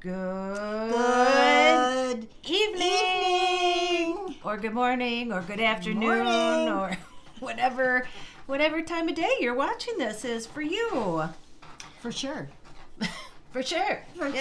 Good evening. Or good morning, or good afternoon, or whatever time of day you're watching this is for you. For sure. For sure. For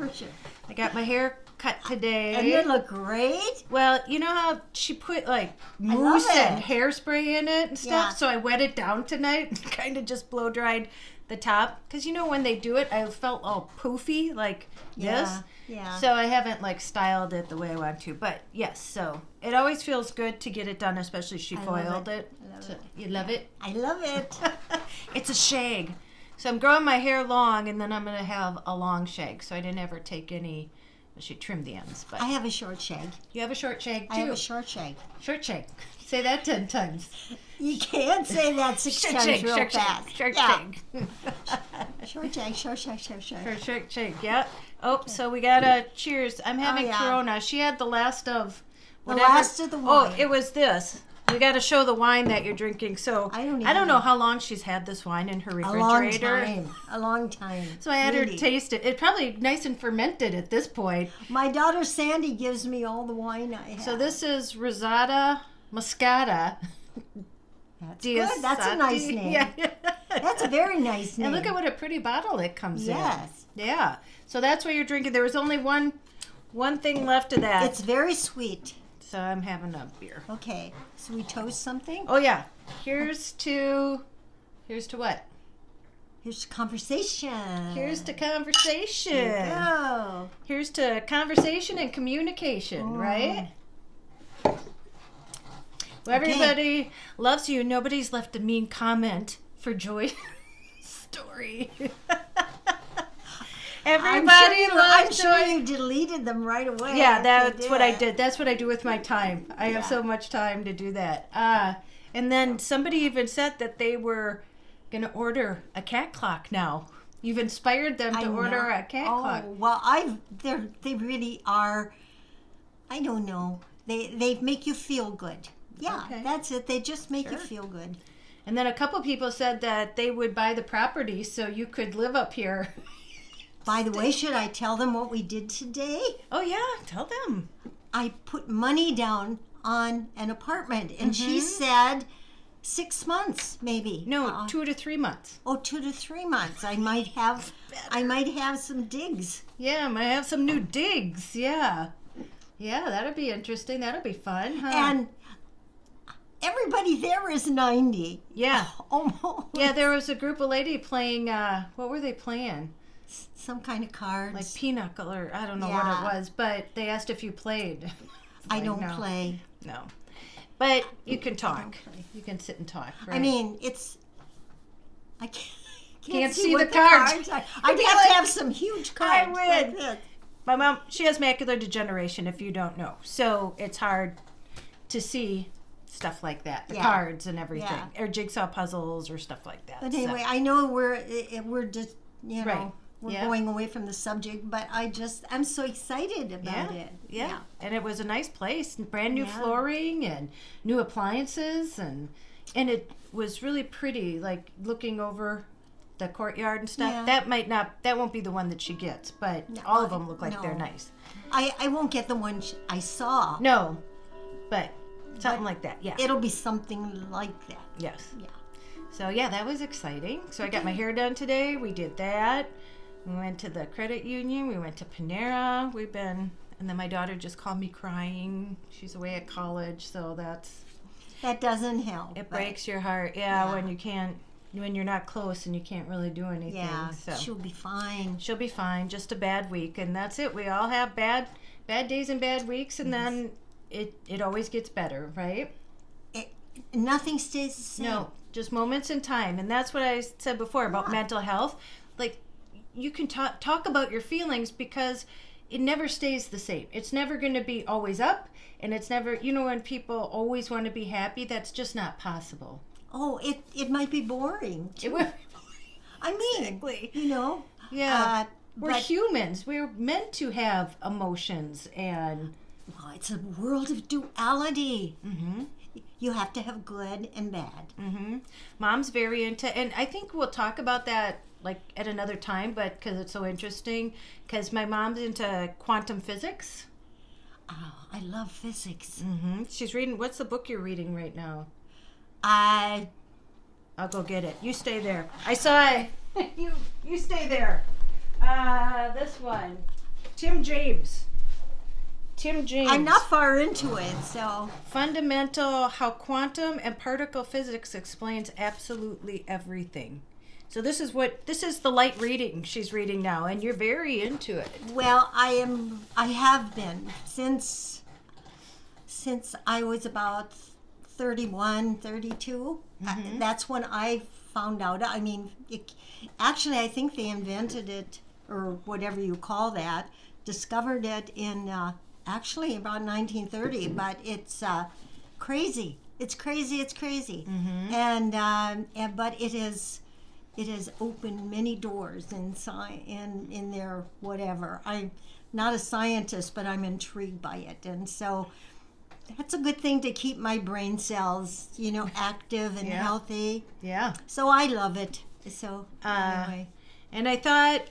sure. I got my hair cut today. And you look great. Well, you know how she put like mousse and hairspray in it and stuff? Yeah. So I wet it down tonight and kind of just blow dried the top. Because you know when they do it, I felt all poofy like this. Yeah. So I haven't like styled it the way I want to. But yes, so it always feels good to get it done, especially she foiled it. I love it. You love it? I love it. It's a shag. So I'm growing my hair long, and then I'm going to have a long shag. So I didn't ever take any... She trimmed the ends, but I have a short shag. You have a short shag too. I have a short shag. Short shag. Say that 10 times. You can't say that 6 times real fast. Short shag. Short shag. Short shag. Yeah. Oh, so we got a cheers. I'm having Corona. She had the last of whatever. The last of the wine. Oh, it was this. We got to show the wine that you're drinking. So I don't know how long she's had this wine in her refrigerator. A long time. So I had her taste it. It's probably nice and fermented at this point. My daughter Sandy gives me all the wine I have. So this is Rosada Moscata. That's good. That's a nice name. Yeah. That's a very nice name. And look at what a pretty bottle it comes in. Yes. Yeah. So that's what you're drinking. There was only one thing left of that. It's very sweet. So I'm having a beer. Okay. So we toast something? Oh yeah. Here's to what? Here's to conversation. Here's to conversation. Here you go. Here's to conversation and communication, right? Well, everybody loves you. Nobody's left a mean comment for Joy's story. Everybody I'm sure you deleted them right away. Yeah, that's what I did. That's what I do with my time. I have so much time to do that. And then somebody even said that they were going to order a cat clock now. You've inspired them to order a cat clock. Well, they really are. I don't know. They make you feel good. Yeah, that's it. They just make you feel good. And then a couple people said that they would buy the property so you could live up here. By the way, should I tell them what we did today? Oh, yeah. Tell them. I put money down on an apartment, and she said 6 months, maybe. No, 2 to 3 months. Oh, 2 to 3 months. I might have some digs. Yeah, I might have some new digs. Yeah. Yeah, that'll be interesting. That'll be fun, huh? And everybody there is 90. Yeah. Almost. Yeah, there was a group of ladies playing, what were they playing? Some kind of cards. Like pinochle, or I don't know what it was, but they asked if you played. I don't play. No. But you can talk. You can sit and talk, right? I mean, I can't see what the cards. I'd have to have some huge cards. I would. My mom, she has macular degeneration, if you don't know. So it's hard to see stuff like that, the cards and everything, or jigsaw puzzles or stuff like that. But anyway, I know we're just, we're going away from the subject, but I'm so excited about it. Yeah. And it was a nice place, brand new flooring and new appliances, and it was really pretty, like looking over the courtyard and stuff. Yeah. That won't be the one that she gets, but all of them look like they're nice. I won't get the one I saw. No, but something like that, yeah. It'll be something like that. Yes. Yeah. So yeah, that was exciting. So I got my hair done today. We did that. We went to the credit union. We went to Panera. And then my daughter just called me crying. She's away at college, so that doesn't help. It breaks your heart, when you're not close and you can't really do anything. Yeah, so she'll be fine. She'll be fine. Just a bad week, and that's it. We all have bad days and bad weeks, and then it always gets better, right? Nothing stays the same. No, just moments in time, and that's what I said before about mental health. Like, you can talk about your feelings because it never stays the same. It's never going to be always up, and it's never, when people always want to be happy, that's just not possible. Oh, it might be boring. It would be boring. I mean, exactly. Yeah. We're humans. We're meant to have emotions, and well, it's a world of duality. Mm-hmm. You have to have good and bad. Mm-hmm. Mom's very into, and I think we'll talk about that like at another time, but because it's so interesting. Because my mom's into quantum physics. Oh, I love physics. She's reading. What's the book you're reading right now? I I'll go get it. You stay there. I saw it. You stay there. This one. Tim James. I'm not far into it, so. Fundamental How Quantum and Particle Physics Explains Absolutely Everything. So this is the light reading she's reading now, and you're very into it. Well, I have been since I was about 31, 32. That's when I found out. I mean, actually, I think they invented it, or whatever you call that, discovered it in actually about 1930. But it's crazy. It's crazy. And but it has opened many doors in their whatever. I'm not a scientist, but I'm intrigued by it, and so that's a good thing to keep my brain cells, active and healthy. Yeah. So I love it. So anyway. And I thought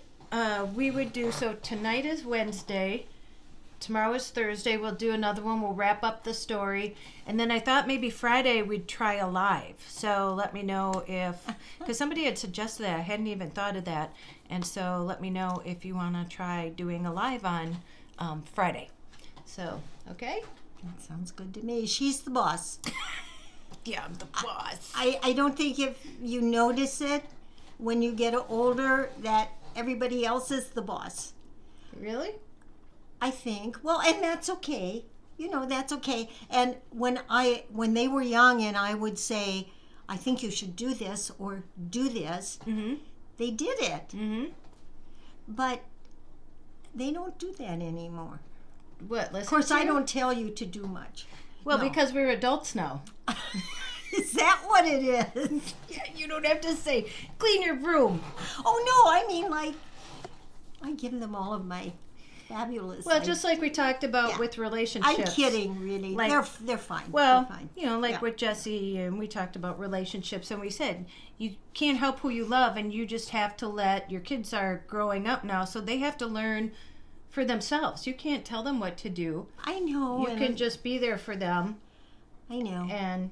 we would do, so tonight is Wednesday. Tomorrow is Thursday. We'll do another one. We'll wrap up the story. And then I thought maybe Friday we'd try a live. So let me know if, because somebody had suggested that. I hadn't even thought of that. And so let me know if you want to try doing a live on Friday. So, okay? That sounds good to me. She's the boss. Yeah, I'm the boss. I don't think if you notice it when you get older that everybody else is the boss. Really? I think. Well, and that's okay. That's okay. And when they were young and I would say, I think you should do this or do this, they did it. But they don't do that anymore. What? Of course, I don't tell you to do much. Well, No. because we're adults now. Is that what it is? Yeah, you don't have to say, clean your room. Oh, no, I mean, like, I give them all of my fabulous. Well, just like we talked about with relationships. I'm kidding, really. Like, they're fine. Well, they're fine. With Jesse, and we talked about relationships, and we said you can't help who you love, and you just have to let your kids are growing up now, so they have to learn for themselves. You can't tell them what to do. I know. You can just be there for them. I know. And,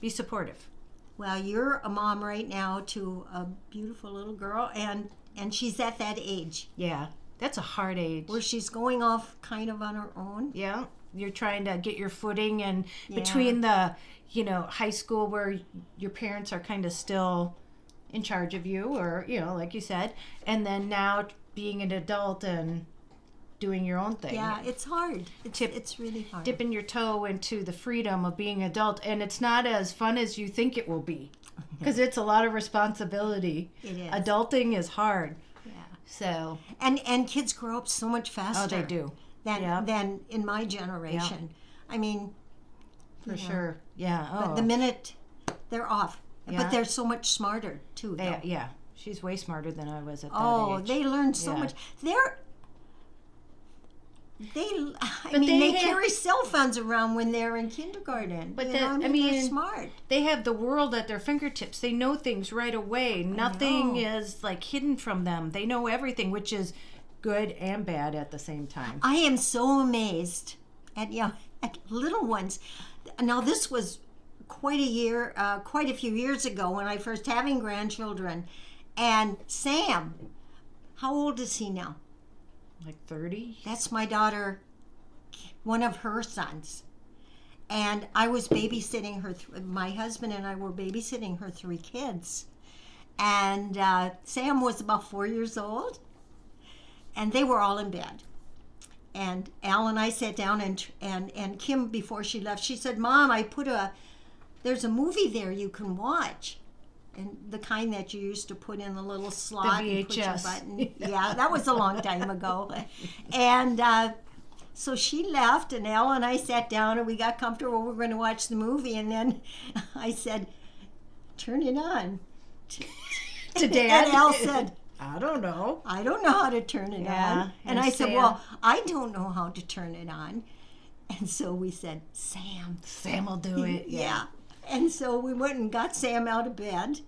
be supportive. Well, you're a mom right now to a beautiful little girl, and she's at that age. Yeah. That's a hard age. Where she's going off kind of on her own. Yeah. You're trying to get your footing, and between the, high school where your parents are kind of still in charge of you, or, like you said, and then now being an adult and doing your own thing. Yeah, it's hard. It's really hard. Dipping your toe into the freedom of being an adult, and it's not as fun as you think it will be, because it's a lot of responsibility. It is. Adulting is hard. Yeah. So. And kids grow up so much faster. Oh, they do. Than in my generation. Yeah. I mean. For sure. Yeah. Oh. But the minute they're off. Yeah. But they're so much smarter, too. Yeah. She's way smarter than I was at that age. Oh, they learn so much. They carry cell phones around when they're in kindergarten. But they're smart. They have the world at their fingertips. They know things right away. Nothing is like hidden from them. They know everything, which is good and bad at the same time. I am so amazed at little ones. Now this was quite a few years ago when I first having grandchildren, and Sam, how old is he now? Like 30? That's my daughter, one of her sons. And I was babysitting her, my husband and I were babysitting her 3 kids. And Sam was about 4 years old, and they were all in bed. And Al and I sat down, and Kim, before she left, she said, Mom, there's a movie there you can watch. And the kind that you used to put in the little slot the and put your VHS. button. Yeah, that was a long time ago. And so she left, and Al and I sat down, and we got comfortable. We were going to watch the movie, and then I said, turn it on. To Dad? And Al said, I don't know. I don't know how to turn it on. And I said, well, I don't know how to turn it on. And so we said, Sam will do it. Yeah. And so we went and got Sam out of bed,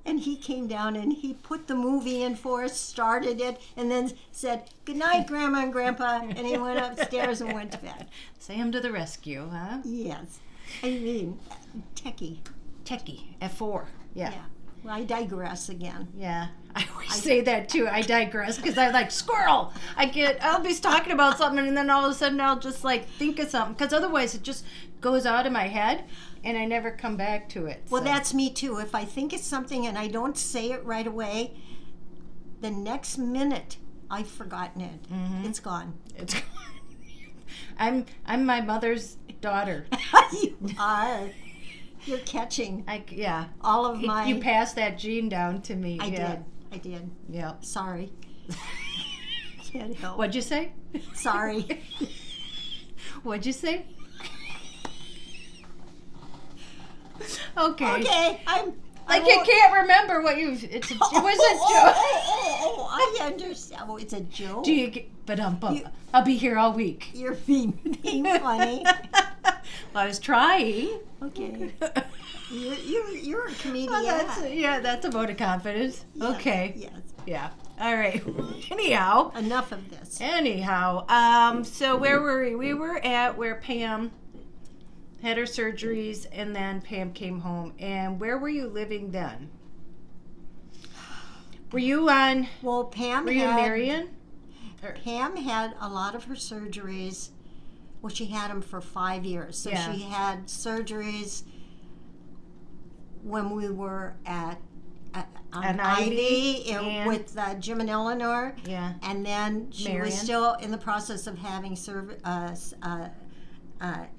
And he came down and he put the movie in for us, started it, and then said, "Good night, Grandma and Grandpa," and he went upstairs and went to bed. Sam to the rescue, huh? Yes. I mean, techie. Techie at 4. Yeah. Yeah. Well, I digress again. Yeah. I always say that too. I digress because I like squirrel. I'll be talking about something and then all of a sudden I'll just like think of something because otherwise it just goes out of my head and I never come back to it. Well, so. that's me too. If I think it's something and I don't say it right away, the next minute I've forgotten it. Mm-hmm. It's gone. It's I'm my mother's daughter. You are. You're catching Yeah. all of my. You passed that gene down to me. I yeah. did. I did. Yeah. Sorry. Can't help. What'd you say? Sorry. What'd you say? Okay. Okay. Like you can't remember what you. It was a joke. I understand. Oh, it's a joke. Do you? But I'll be here all week. You're being funny. Well, I was trying. Okay. You're a comedian. Oh, that's a vote of confidence. Yes, okay. Yes. Yeah. All right. Anyhow. Enough of this. So where were we? We were at where Pam had her surgeries, and then Pam came home. And where were you living then? Were you on? Well, Pam. Were you in Marion? Pam had a lot of her surgeries. Well, she had them for 5 years. So Yeah. she had surgeries when we were on Ivy and with Jim and Eleanor. Yeah. And then she Marion. was still in the process of having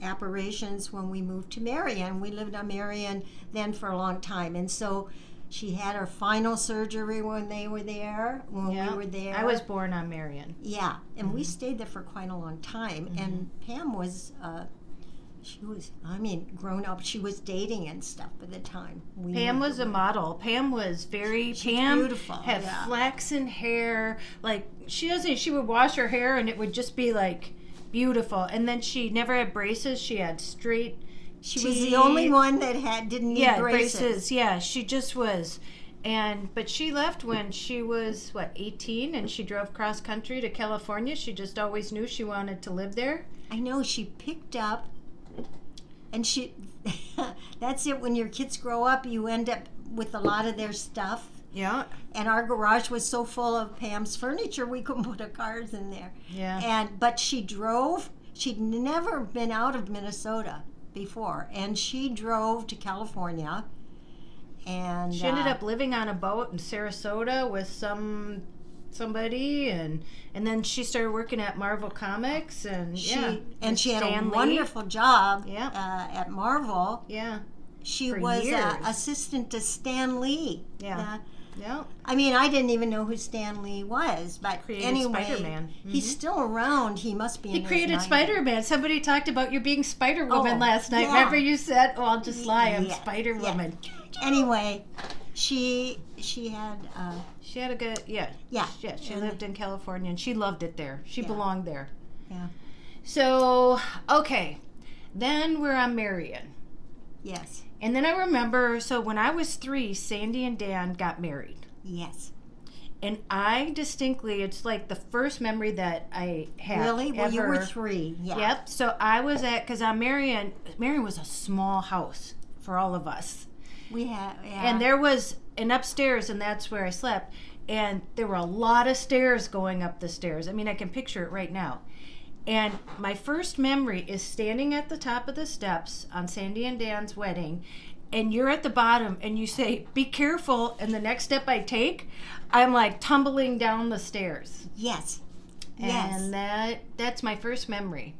apparitions when we moved to Marion. We lived on Marion then for a long time. And so she had her final surgery when we were there. I was born on Marion. Yeah, and we stayed there for quite a long time. Mm-hmm. And Pam was, grown up. She was dating and stuff at the time. Pam was a model. Pam was She's Pam beautiful. had Yeah. flaxen hair. Like she would wash her hair and it would just be like beautiful. And then she never had braces. She had straight. She was the only one that didn't need braces. Yeah, she just was. But she left when she was 18, and she drove cross country to California. She just always knew she wanted to live there. I know, she picked up, and that's it. When your kids grow up, you end up with a lot of their stuff. Yeah. And our garage was so full of Pam's furniture, we couldn't put our cars in there. Yeah. But she drove. She'd never been out of Minnesota before, and she drove to California. And she ended up living on a boat in Sarasota with somebody, and then she started working at Marvel Comics, and she had Stan a Lee. wonderful job Yeah. at Marvel. Yeah. She For was years. assistant to Stan Lee. Yeah. Yeah. I mean, I didn't even know who Stan Lee was, but Created anyway, Spider-Man. He's still around. He must be. He in created his 90s. Spider-Man. Somebody talked about you being Spider-Woman last night. yeah. Remember you said, "Oh, I'll just lie. I'm Yeah, Spider-Woman." Anyway, she had. She had a good, Yeah. She And- lived in California, and she loved it there. She Yeah. belonged there. Yeah. So, okay. Then we're on Marion. Yes. And then I remember, so when I was 3, Sandy and Dan got married. Yes. And I distinctly, it's like the first memory that I have. Really? Well, you were ever. 3. Yeah. Yep. So I was because on Marion was a small house for all of us. We had. Yeah. And there was an upstairs, and that's where I slept. And there were a lot of stairs going up the stairs. I mean, I can picture it right now. And my first memory is standing at the top of the steps on Sandy and Dan's wedding, and you're at the bottom, and you say, "Be careful," and the next step I take, I'm like tumbling down the stairs. Yes. And that's my first memory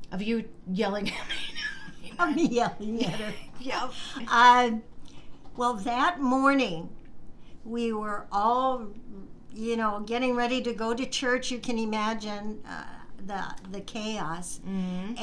of you yelling at me. Of me yelling at her. Yep. Well, that morning, we were all, getting ready to go to church. You can imagine the chaos. Mm-hmm.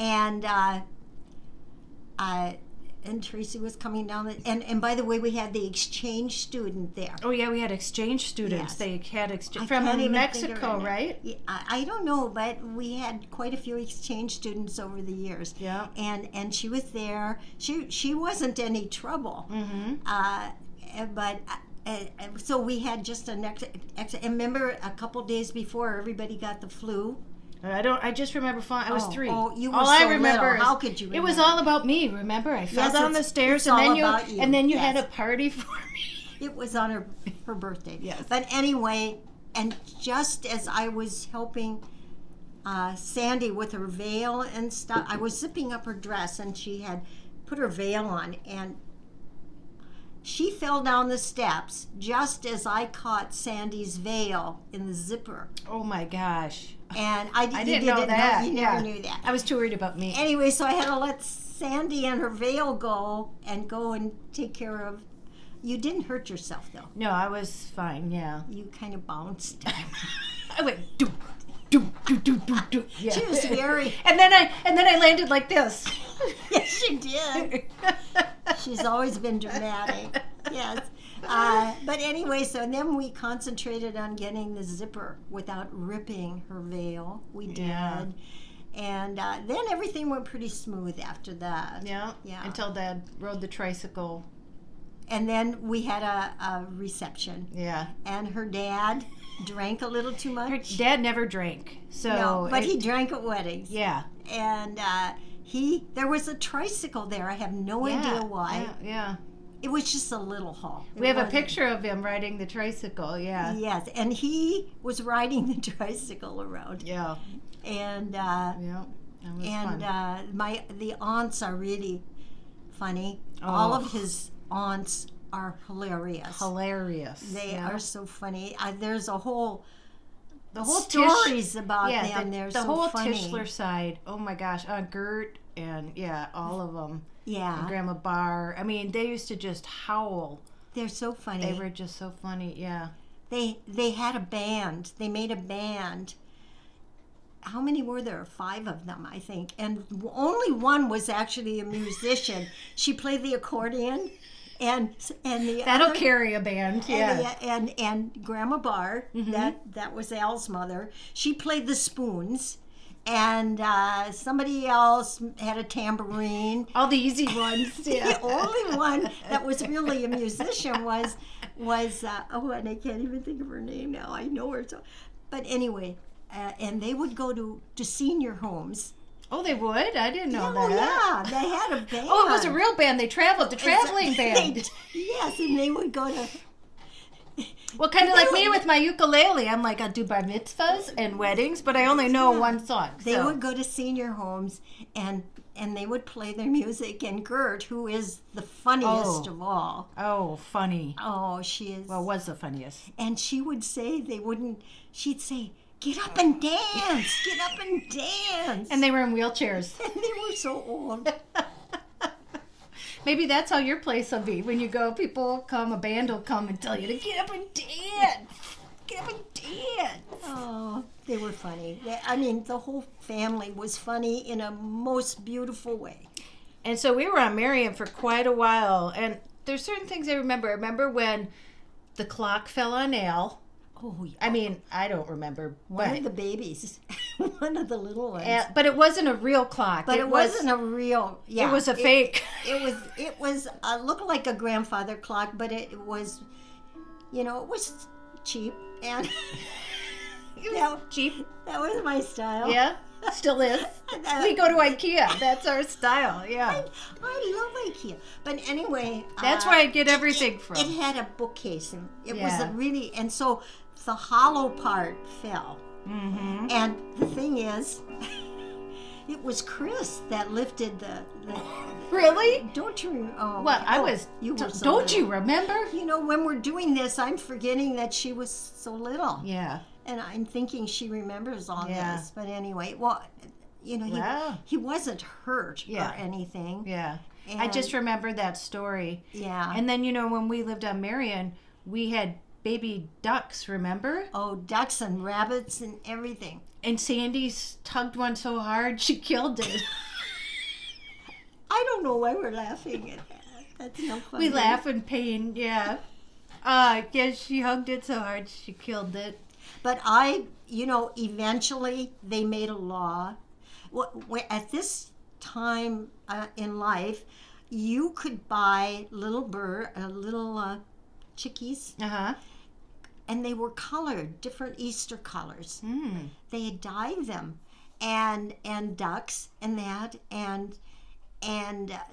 And Tracey was coming down. And by the way, we had the exchange student there. Oh, yeah, we had exchange students. Yes. They had exchange I from can't even think of Mexico, her name. right? Yeah, I don't know, but we had quite a few exchange students over the years. Yeah. And she was there. She wasn't any trouble. Mm-hmm. But So we had just an and remember a couple days before everybody got the flu. I just remember falling. I was 3. Oh, you were all so I remember little. is How could you it was remember? all about me. Remember, I fell Yes, down the it's stairs, all and about you. then you Yes. had a party for me. It was on her birthday. Yes. But anyway, and just as I was helping Sandy with her veil and stuff, I was zipping up her dress, and she had put her veil on, and she fell down the steps just as I caught Sandy's veil in the zipper. Oh my gosh! And I didn't know that. You never knew that. I was too worried about me. Anyway, so I had to let Sandy and her veil go and take care of. You didn't hurt yourself though. No, I was fine. Yeah. You kind of bounced. I went do do do do do do. Yeah. She was very. And then I landed like this. Yes, she did. She's always been dramatic. Yes. But anyway, so then we concentrated on getting the zipper without ripping her veil. We did. Yeah. And then everything went pretty smooth after that. Yeah. Yeah. Until Dad rode the tricycle. And then we had a reception. Yeah. And her dad drank a little too much. Her dad never drank, so. No, but he drank at weddings. Yeah. And there was a tricycle there. I have no idea why. Yeah. It was just a little haul. We have a picture of him riding the tricycle. Yeah. Yes, and he was riding the tricycle around. Yeah. And Yeah. That was fun. The aunts are really funny. Oh. All of his aunts are hilarious. Hilarious. They are so funny. There's a whole whole stories about them. They're the so whole funny. Tischler side. Oh my gosh, Gert and all of them. Yeah, And Grandma Barr. I mean, they used to just howl. they're so funny. They were just so funny. Yeah. They had a band. They made a band. How many were there? 5 of them, I think. And only one was actually a musician. She played the accordion, and the That'll other, carry a band. Yeah. and Grandma Barr, that was Al's mother. She played the spoons, and somebody else had a tambourine. All the easy ones. Yeah. The only one that was really a musician was and I can't even think of her name now. I know her so, but anyway. And they would go to senior homes. Oh, they would? I didn't know that. Yeah, they had a band. Oh, it was a real band. They traveled. The traveling band. Yes, and they would go to... Well, kind of like me with my ukulele. I'm like, I'll do bar mitzvahs and weddings, but I only know one song. They would go to senior homes, and they would play their music. And Gert, who is the funniest of all. Oh, funny. Oh, she is. Well, was the funniest. And she would say, she'd say, get up and dance, get up and dance. And they were in wheelchairs. And they were so old. Maybe that's how your place will be. When you go, people will come, a band will come and tell you to get up and dance. Get up and dance. Oh, they were funny. The whole family was funny in a most beautiful way. And so we were on Marion for quite a while. And there's certain things I remember. I remember when the clock fell on Al. Oh, yeah. I mean, I don't remember. One of the babies. One of the little ones. But it wasn't a real clock. But it wasn't a real. Yeah, it was a fake. It was looked like a grandfather clock, but it was, it was cheap and cheap. That was my style. Yeah, still is. We go to IKEA. That's our style. Yeah. I love IKEA. But anyway, that's where I get everything from. It had a bookcase, and it was and so the hollow part fell. Mm-hmm. And the thing is, it was Chris that lifted the Really? Don't you? Oh, well, I was. You were so don't little. You remember? When we're doing this, I'm forgetting that she was so little. Yeah. And I'm thinking she remembers all Yeah. this. But anyway, well, he wasn't hurt or anything. Yeah. And I just remember that story. Yeah. And then, when we lived on Marion, we had baby ducks, remember? Oh, ducks and rabbits and everything. And Sandy tugged one so hard, she killed it. I don't know why we're laughing at that. That's no funny. We laugh in pain, yeah. She hugged it so hard, she killed it. But eventually they made a law. At this time in life, you could buy little chickies, Uh-huh. and they were colored, different Easter colors. Mm. They had dyed them, and ducks and that, and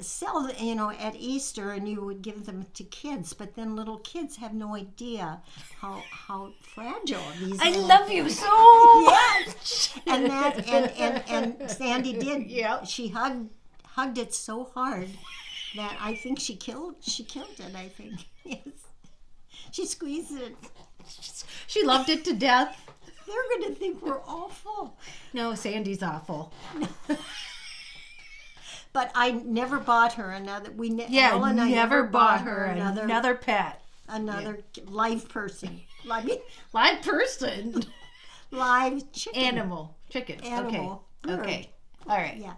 sell, at Easter, and you would give them to kids. But then little kids have no idea how fragile these. I little love you things. so Yes, much. and that and Sandy did. Yep. She hugged it so hard that I think she killed it. I think yes, she squeezed it. She loved it to death. They're gonna think we're awful. No, Sandy's awful. But I never bought her another. Yeah, Elle and I never bought her another pet. live person. I mean, Live person. live chicken. Animal. Chicken. Animal. Okay. Bird. Okay. All right. Yeah.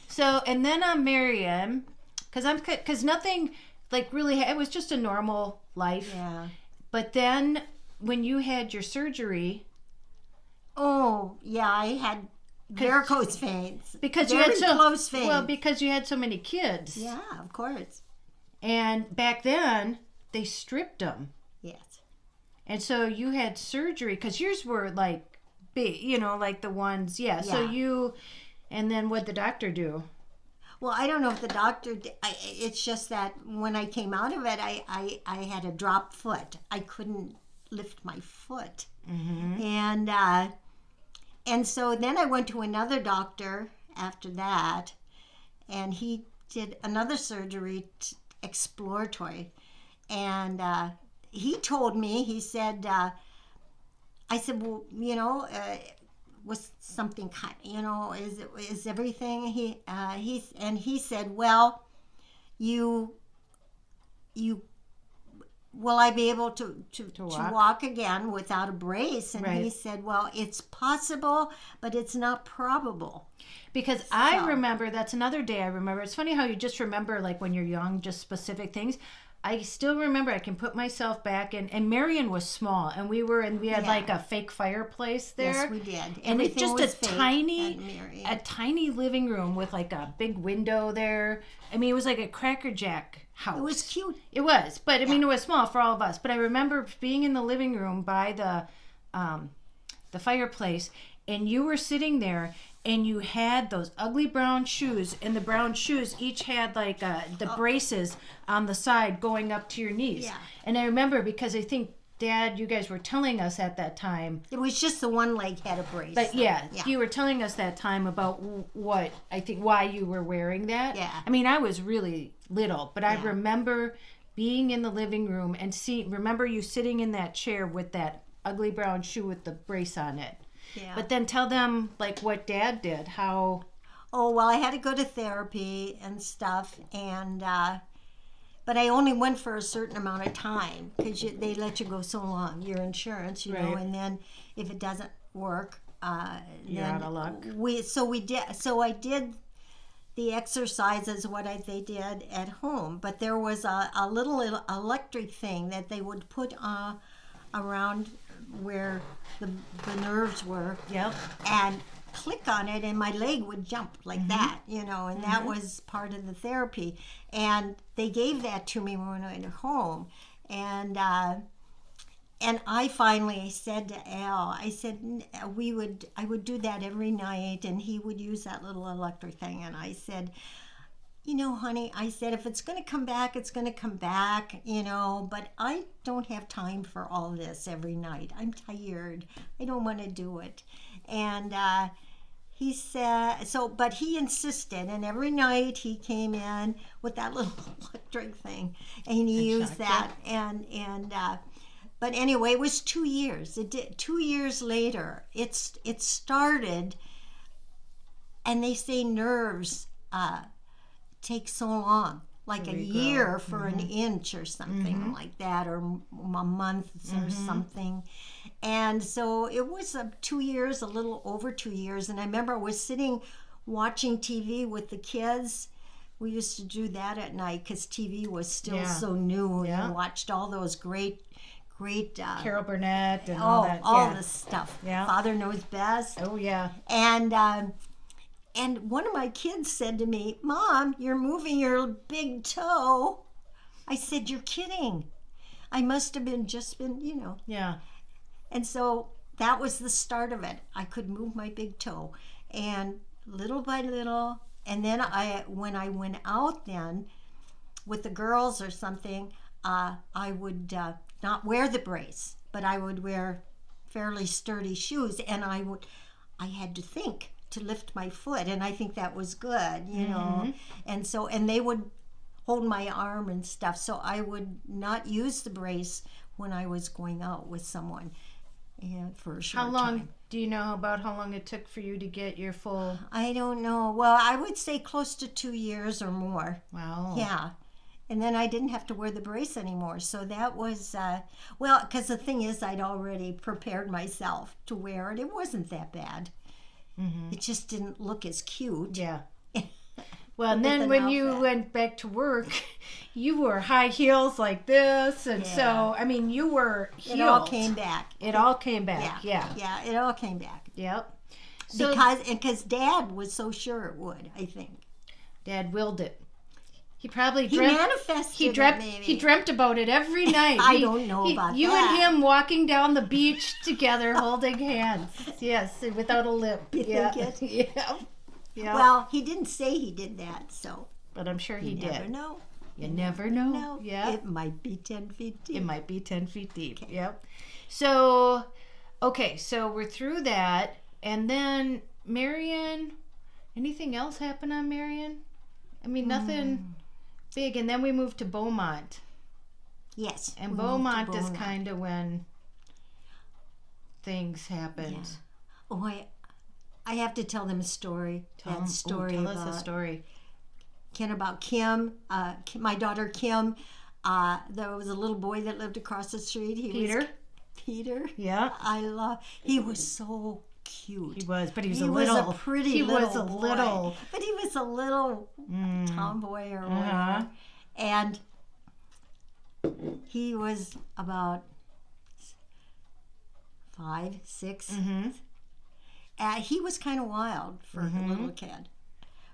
So, and then I'm Miriam, because nothing, like, really, it was just a normal life. Yeah. But then when you had your surgery, Oh, yeah, I had varicose veins. because Very you had so close veins. well, because you had so many kids. Yeah, of course. And back then they stripped them, Yes. and so you had surgery because yours were like big, like the ones. Yeah. So Yeah. and then what'd the doctor do? Well, I don't know if the doctor. It's just that when I came out of it, I had a drop foot. I couldn't lift my foot, and so then I went to another doctor after that, and he did another surgery, exploratory, and he told me. He said, I said, well, was something kind, is everything? He said, well, will I be able to walk again without a brace? And Right. he said, well, it's possible, but it's not probable. Because I remember, that's another day I remember. It's funny how you just remember, like, when you're young, just specific things. I still remember, I can put myself back in, and Marion was small, and we had like a fake fireplace there. Yes, we did. And it's Everything just was a fake tiny, at tiny living room with like a big window there. I mean, it was like a Cracker Jack house. It was cute. It was, but I mean, it was small for all of us. But I remember being in the living room by the fireplace, and you were sitting there, and you had those ugly brown shoes, and the brown shoes each had like the braces on the side going up to your knees. Yeah. And I remember because I think, Dad, you guys were telling us at that time. It was just the one leg had a brace. But you were telling us that time about why you were wearing that. Yeah. I mean, I was really little, but I remember being in the living room and remember you sitting in that chair with that ugly brown shoe with the brace on it. Yeah. But then tell them like what Dad did, how. Oh, well, I had to go to therapy and stuff, and but I only went for a certain amount of time because they let you go so long, your insurance, you know, Right. and then if it doesn't work, You're then out of luck. So I did the exercises they did at home, but there was a little electric thing that they would put around where the nerves were. Yep. And click on it, and my leg would jump like that, and that was part of the therapy. And they gave that to me when I went home, and I finally said to Al, I said I would do that every night, and he would use that little electric thing, and I said, honey, I said, if it's going to come back, it's going to come back, but I don't have time for all this every night. I'm tired. I don't want to do it. And he said, but he insisted, and every night he came in with that little electric thing, and he used that, but anyway, it was 2 years. 2 years later, it started, and they say nerves take so long, like a year for an inch or something like that, or a month or something. And so it was 2 years, a little over 2 years. And I remember I was sitting watching TV with the kids. We used to do that at night because TV was still so new, and I watched all those great Carol Burnett and all that. All this stuff. Yeah. Father Knows Best. Oh yeah. And one of my kids said to me, Mom, you're moving your big toe. I said, you're kidding. I must have just been, Yeah. And so that was the start of it. I could move my big toe. And little by little, and then when I went out then with the girls or something, I would not wear the brace, but I would wear fairly sturdy shoes, and I had to think to lift my foot, and I think that was good, and they would hold my arm and stuff, so I would not use the brace when I was going out with someone, and for a short How long time. do you know about how long it took for you to get your full? I don't know. Well, I would say close to 2 years or more. Wow. Yeah. And then I didn't have to wear the brace anymore. So that was, because the thing is, I'd already prepared myself to wear it. It wasn't that bad. Mm-hmm. It just didn't look as cute. Yeah. Well, and With then an when you outfit. went back to work, you wore high heels like this, and so I mean, you were heeled. It all came back. It all came back. Yeah. Yeah, it all came back. Yep. So Because Dad was so sure it would, I think. Dad willed it. He probably He dreamt. manifested He dreamt. it, maybe. He dreamt about it every night. I don't know about you that. and him walking down the beach together, holding hands. Yes, without a lip. You yeah. think it? Yeah. Yeah. Well, he didn't say he did that, so but I'm sure he you did. never know. You never know. No, Yeah. it might be 10 feet deep. It might be 10 feet deep. Okay. Yep. So, okay, so we're through that. And then Marion, anything else happen on Marion? I mean, nothing big. And then we moved to Beaumont. Yes. And we moved to Beaumont is Beaumont. kind of when things happened. Yeah. Oh, I have to tell them a story. Tell That story tell about, us a story. about Kim, my daughter Kim. There was a little boy that lived across the street. Peter? Peter. Yeah. He was so cute. He was, but he was He a was little. a pretty he little was a boy. little. But he was a little tomboy or whatever. Uh-huh. And he was about 5, 6. Mm-hmm. He was kind of wild for a little kid.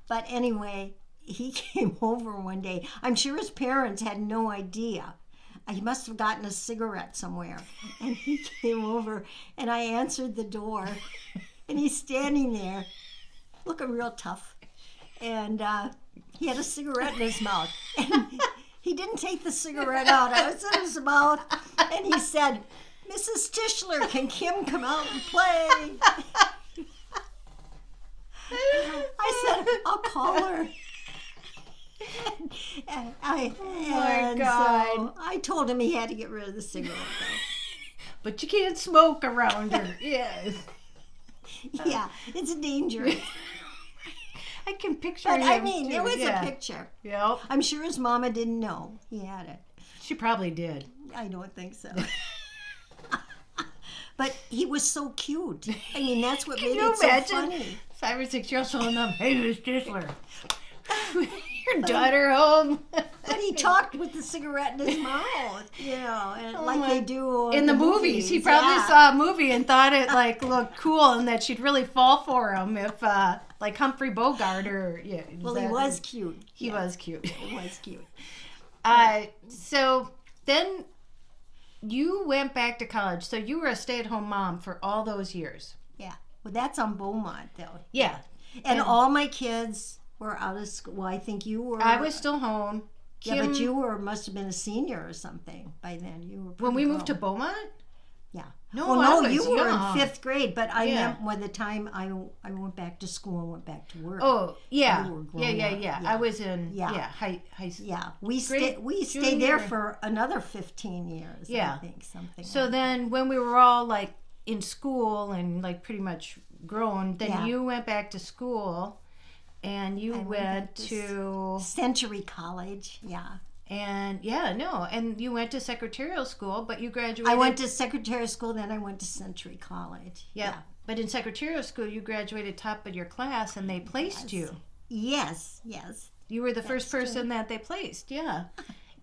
But anyway, he came over one day. I'm sure his parents had no idea. He must have gotten a cigarette somewhere. And he came over, and I answered the door. And he's standing there, looking real tough. And he had a cigarette in his mouth. And he didn't take the cigarette out. I was in his mouth. And he said, "Mrs. Tischler, can Kim come out and play?" I said, "I'll call her." my God. So I told him he had to get rid of the cigarette, But you can't smoke around her. Yes. though. Yeah, it's dangerous. I can picture But him I mean, too. it was yeah. a picture. Yep. I'm sure his mama didn't know he had it. She probably did. I don't think so. But he was so cute. I mean, that's what Can made you it so imagine? funny. 5 or 6 years old, and I'm, "Hey, Miss Tischler, your daughter home." But he talked with the cigarette in his mouth, and like my- they do In the movies, he probably saw a movie and thought it like looked cool, and that she'd really fall for him if, like Humphrey Bogart or yeah. Well, he was cute. He was cute. He was cute. So then you went back to college. So you were a stay-at-home mom for all those years. Yeah. Well, that's on Beaumont, though. Yeah. And all my kids were out of school. Well, I think you were. I was still home. Yeah, but Kim- you must have been a senior or something by then. You were when we pretty moved to grown. Beaumont. Yeah. No, Well, I no, was you were young. in 5th grade, but I Yeah. meant by the time I went back to school and went back to work. Oh yeah, You were grown yeah. up. Yeah. I was in Yeah. high. Yeah, we Grade stayed there junior. for another 15 years. Yeah. I think something. So like then when we were all like in school and like pretty much grown, then Yeah. you went back to school, and you I went went back to to Century College. Yeah, and you went to secretarial school, but you graduated. I went to secretary school, then I went to Century College. Yeah. But in secretarial school, you graduated top of your class, and they placed you. Yes. You were the first true. person that they placed, yeah.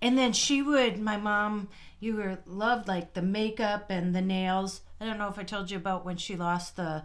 And then my mom, loved like the makeup and the nails. I don't know if I told you about when she lost the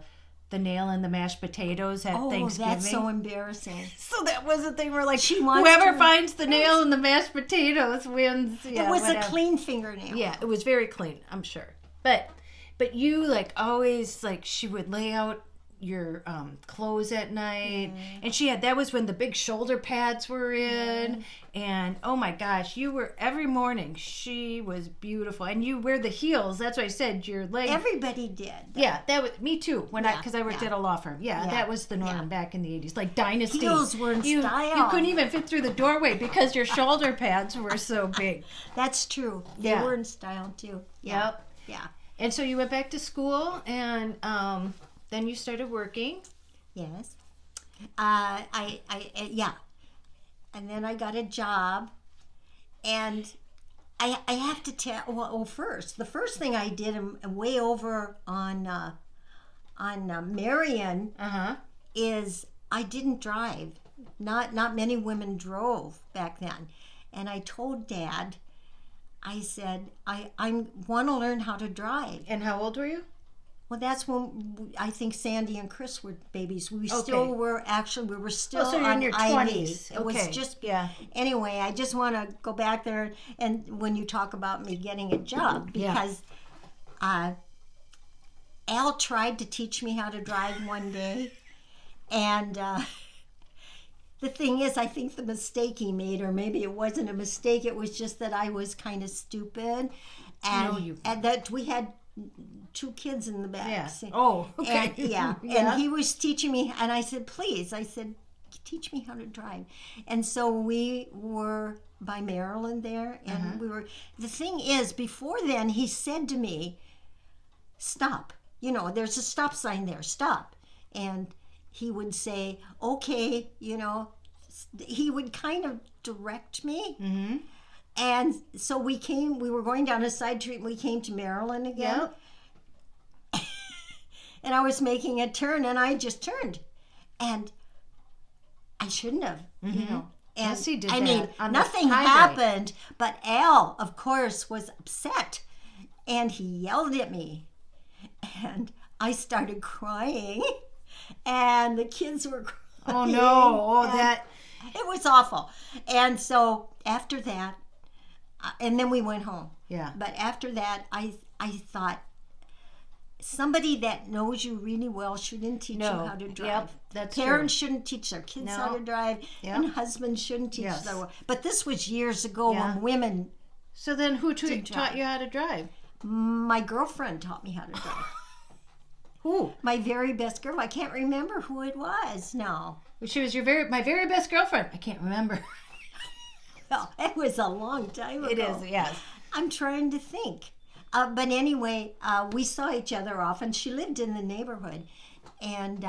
the nail in the mashed potatoes at Thanksgiving. That's so embarrassing. So that was the thing where like She wants whoever to- finds the nail in the mashed potatoes wins. Yeah, It was whatever. a clean fingernail. Yeah, it was very clean, I'm sure. But you like always like she would lay out your clothes at night, and that was when the big shoulder pads were in, and oh my gosh, you were every morning. She was beautiful, and you wear the heels. That's what I said. Your leg. Everybody did. Yeah, that was me too. When because I worked yeah. at a law firm. Yeah, Yeah, that was the norm yeah. back in the 80s. Like Dynasty. Heels were in You style. couldn't even fit through the doorway because your shoulder pads were so big. That's true. They Yeah. were in style too. Yeah. Yep. Yeah. And so you went back to school, and then you started working. Yes. Yeah. And then I got a job, and I have to tell. Well, the first thing I did way over on Marion is I didn't drive. Not many women drove back then, and I told Dad. I said I want to learn how to drive. And how old were you? Well, that's when I think Sandy and Chris were babies. We Okay. still were we were still so you're on in your IV. 20s. It was Okay. just Yeah. Anyway, I just want to go back there and when you talk about me getting a job because Al tried to teach me how to drive one day, and the thing is, I think the mistake he made, or maybe it wasn't a mistake, it was just that I was kind of stupid, and that we had 2 kids in the back. Yeah. seat. Oh, okay. And, yeah. And he was teaching me, and I said, please, teach me how to drive. And so we were by Maryland there, and the thing is, before then, he said to me, stop. There's a stop sign there, stop. And he would say, okay, he would kind of direct me. Mm-hmm. And so we were going down a side street, and we came to Maryland again. Yep. And I was making a turn, and I just turned. And I shouldn't have, And Yes, he did I that mean, on the nothing highway. happened, but Al, of course, was upset. And he yelled at me. And I started crying. And the kids were crying. Oh, no. It was awful. And so after that, and then we went home. Yeah. But after that, I thought, somebody that knows you really well shouldn't teach you how to drive. Yep, that's Parents shouldn't teach their kids how to drive, Yep. and husbands shouldn't teach their. But this was years ago when women. So then who drive. taught you how to drive? My girlfriend taught me how to drive. Who? My very best girl. I can't remember who it was now. She was my very best girlfriend. I can't remember. Well, it was a long time ago. It is, yes. I'm trying to think. But anyway, we saw each other often. She lived in the neighborhood. And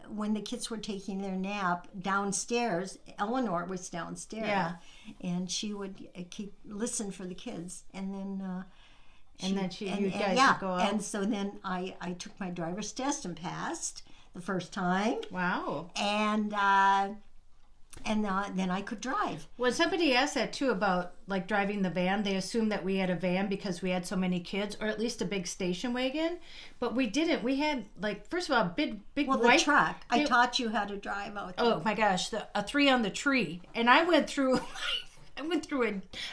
when the kids were taking their nap downstairs, Eleanor was downstairs. Yeah. And she would listen for the kids. And then... you guys would go out. And so then I took my driver's test and passed the first time. Wow. And then I could drive. When somebody asked that too about like driving the van, they assumed that we had a van because we had so many kids, or at least a big station wagon. But we didn't. We had like, first of all, big Well, white the truck. I taught you how to drive out there. Oh my gosh, a 3 on the tree, and I went through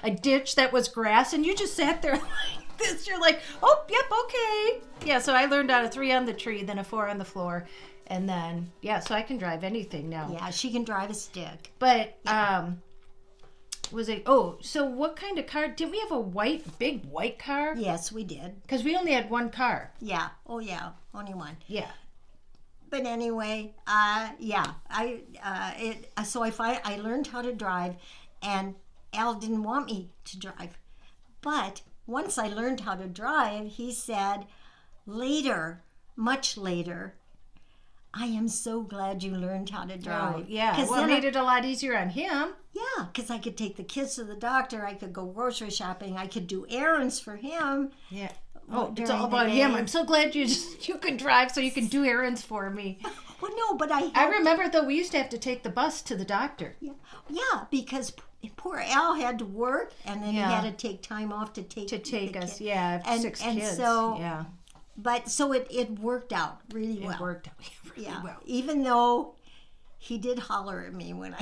a ditch that was grass, and you just sat there like this. You're like, oh, yep, okay, yeah. So I learned how to 3 on the tree, then a 4 on the floor. And then, so I can drive anything now. Yeah, she can drive a stick. But, so what kind of car? Didn't we have a big white car? Yes, we did. Because we only had one car. Yeah. Oh, yeah. Only one. Yeah. But anyway, so I learned how to drive, and Al didn't want me to drive. But once I learned how to drive, he said, much later, I am so glad you learned how to drive. Oh, yeah. Well, it made it a lot easier on him. Yeah, because I could take the kids to the doctor. I could go grocery shopping. I could do errands for him. Yeah. Oh, it's during all the about day. him. I'm so glad you can drive so you can do errands for me. Well, no, but I remember, though, we used to have to take the bus to the doctor. Yeah, because poor Al had to work, and then he had to take time off to take us. Yeah, I have 6 kids. And so, yeah. But so it worked out really well. It worked out really Yeah. well. Even though he did holler at me when